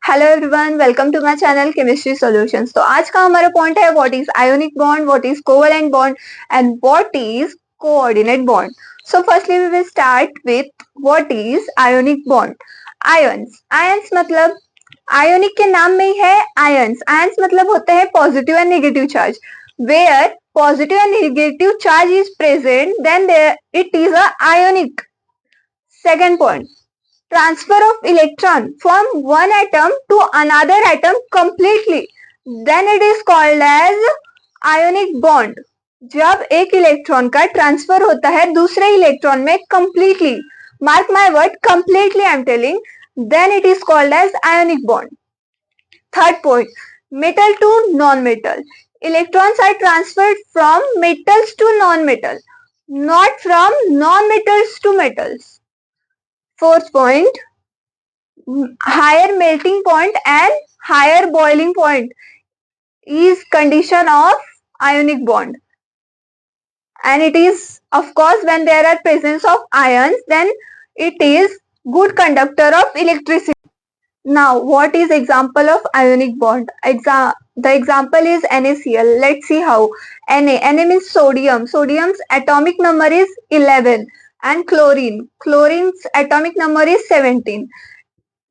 Hello everyone, welcome to my channel chemistry solutions. तो आज का हमारा पॉइंट है what is ionic bond, what is covalent bond and what is coordinate bond. So firstly we will start with what is ionic bond. Ions ions मतलब ionic के नाम में ही है आयंस। आयंस मतलब होते हैं positive and negative charge. Where positive and negative charge is present then it is a ionic. Second point, transfer of electron from one atom to another atom completely, then it is called as ionic bond। जब एक electron का transfer होता है दूसरे electron में completely, mark my word, completely I am telling, then it is called as ionic bond। Third point, metal to non-metal, electrons are transferred from metals to non-metal, not from non-metals to metals। Fourth point, higher melting point and higher boiling point is condition of ionic bond, and it is of course when there are presence of ions, then it is good conductor of electricity। Now what is example of ionic bond? The example is NaCl. Let's see how. Na means sodium. Sodium's atomic number is 11, and chlorine's atomic number is 17.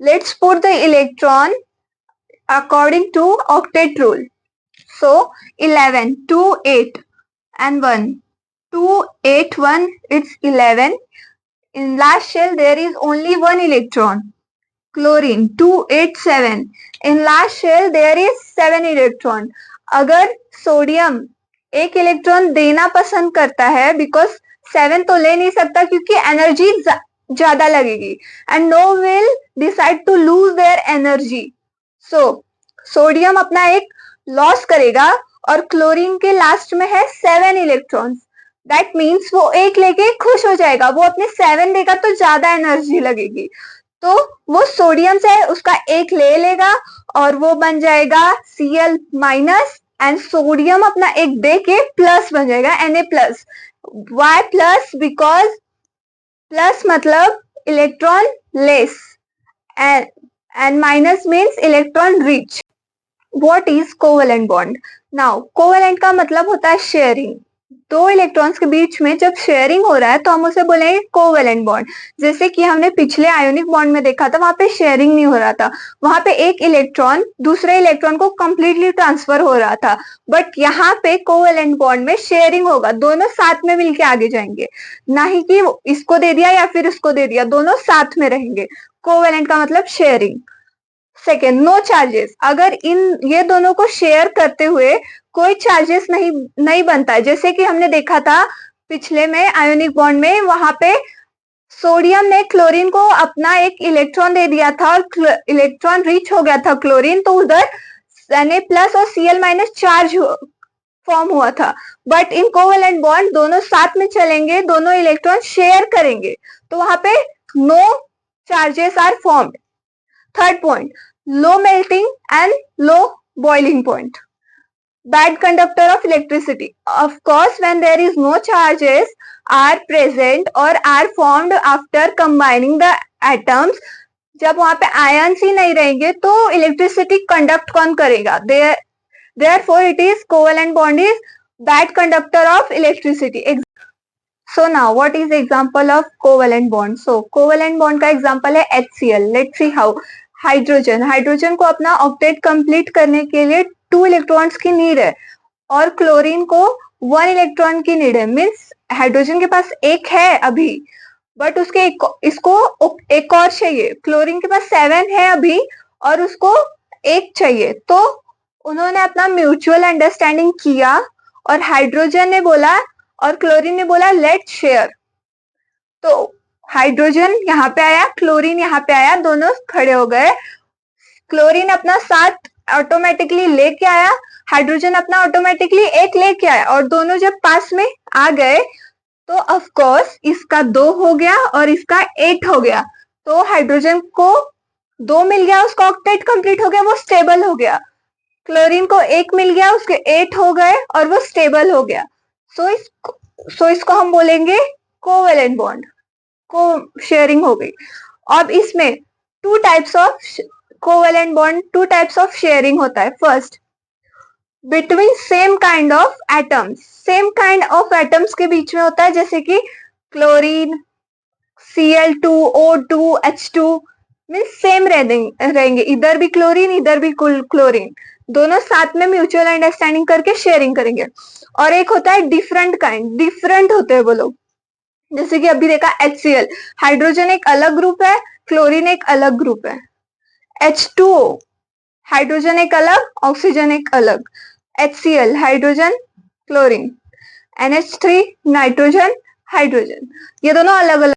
Let's put the electron according to octet rule. So 11, 2, 8 and 1. 2, 8, 1, it's 11. In last shell there is only one electron. Chlorine 2, 8, 7. In last shell there is 7 electron. अगर sodium एक electron देना पसंद करता है, because 7 तो ले नहीं सकता क्योंकि एनर्जी ज्यादा लगेगी, and no will decide to lose their energy. So sodium अपना एक लॉस करेगा और क्लोरीन के लास्ट में है 7 इलेक्ट्रॉन्स। दैट मीन्स वो एक लेके खुश हो जाएगा, वो अपने 7 देगा तो ज्यादा एनर्जी लगेगी, तो वो सोडियम से उसका एक ले लेगा और वो बन जाएगा Cl माइनस, एंड सोडियम अपना एक दे के प्लस बन जाएगा Na plus. Y plus? Because plus मतलब electron less and minus means electron rich। What is covalent bond? Now covalent का मतलब होता है शेयरिंग। दो इलेक्ट्रॉन्स के बीच में जब शेयरिंग हो रहा है तो हम उसे बोलेंगे कोवेलेंट बॉन्ड। जैसे कि हमने पिछले आयोनिक बॉन्ड में देखा था, वहां पे शेयरिंग नहीं हो रहा था, वहां पे एक इलेक्ट्रॉन दूसरे इलेक्ट्रॉन को कंप्लीटली ट्रांसफर हो रहा था। बट यहाँ पे कोवेलेंट बॉन्ड में शेयरिंग होगा, दोनों साथ में मिलके आगे जाएंगे, ना ही कि इसको दे दिया या फिर इसको दे दिया, दोनों साथ में रहेंगे। कोवेलेंट का मतलब शेयरिंग। Second, no charges. अगर इन ये दोनों को शेयर करते हुए कोई चार्जेस नहीं बनता है, जैसे कि हमने देखा था पिछले में आयोनिक बॉन्ड में, वहां पे सोडियम ने क्लोरीन को अपना एक इलेक्ट्रॉन दे दिया था और इलेक्ट्रॉन रीच हो गया था क्लोरीन, तो उधर Na प्लस और Cl माइनस चार्ज फॉर्म हुआ था। बट इन कोवेलेंट बॉन्ड दोनों साथ में चलेंगे, दोनों इलेक्ट्रॉन शेयर करेंगे, तो वहां पे no charges are formed. Third point, low melting and low boiling point, bad conductor of electricity। Of course when there is no charges are present or are formed after combining the atoms, जब वहां पे ions ही नहीं रहेंगे तो electricity conduct कौन करेगा? therefore it is covalent bond is bad conductor of electricity। So now what is example of covalent bond? So covalent bond का example है HCl। Let's see how। Hydrogen को अपना ऑक्टेट कंप्लीट करने के लिए 2 electrons की नीड है, और क्लोरीन को 1 इलेक्ट्रॉन की नीड है। मीन्स हाइड्रोजन के पास एक है अभी, बट उसके इसको एक और चाहिए। क्लोरीन के पास 7 है अभी और उसको एक चाहिए, तो उन्होंने अपना म्यूचुअल अंडरस्टैंडिंग किया और हाइड्रोजन ने बोला और क्लोरीन ने बोला लेट शेयर। तो हाइड्रोजन यहाँ पे आया, क्लोरीन यहाँ पे आया, दोनों खड़े हो गए। क्लोरीन अपना 7 ऑटोमेटिकली लेके आया, हाइड्रोजन अपना ऑटोमेटिकली एक लेके आया, और दोनों जब पास में आ गए तो ऑफ कोर्स इसका 2 हो गया और इसका 8 हो गया, तो हाइड्रोजन को 2 मिल गया, उसका ऑक्टेट कंप्लीट हो गया, वो स्टेबल हो गया। क्लोरीन को 1 मिल गया, उसके 8 हो गए और वो स्टेबल हो गया। सो इसको हम बोलेंगे कोवेलेंट बॉन्ड, को शेयरिंग हो गई। अब इसमें 2 types of covalent bond two types of sharing होता है. First, between same kind of atoms. Same kind of atoms के बीच में होता है, जैसे कि chlorine, Cl2, O2, H2 means same रहेंगे, इधर भी क्लोरीन इधर भी क्लोरीन, दोनों साथ में म्यूचुअल अंडरस्टैंडिंग करके शेयरिंग करेंगे. और एक होता है डिफरेंट काइंड, डिफरेंट होते हैं वो लोग, जैसे कि अभी देखा HCl, हाइड्रोजन एक अलग ग्रुप है, क्लोरीन एक अलग ग्रुप है. H2O, हाइड्रोजन एक अलग, ऑक्सीजन एक अलग. HCl, hydrogen chlorine. NH3, nitrogen hydrogen, ये दोनों अलग अलग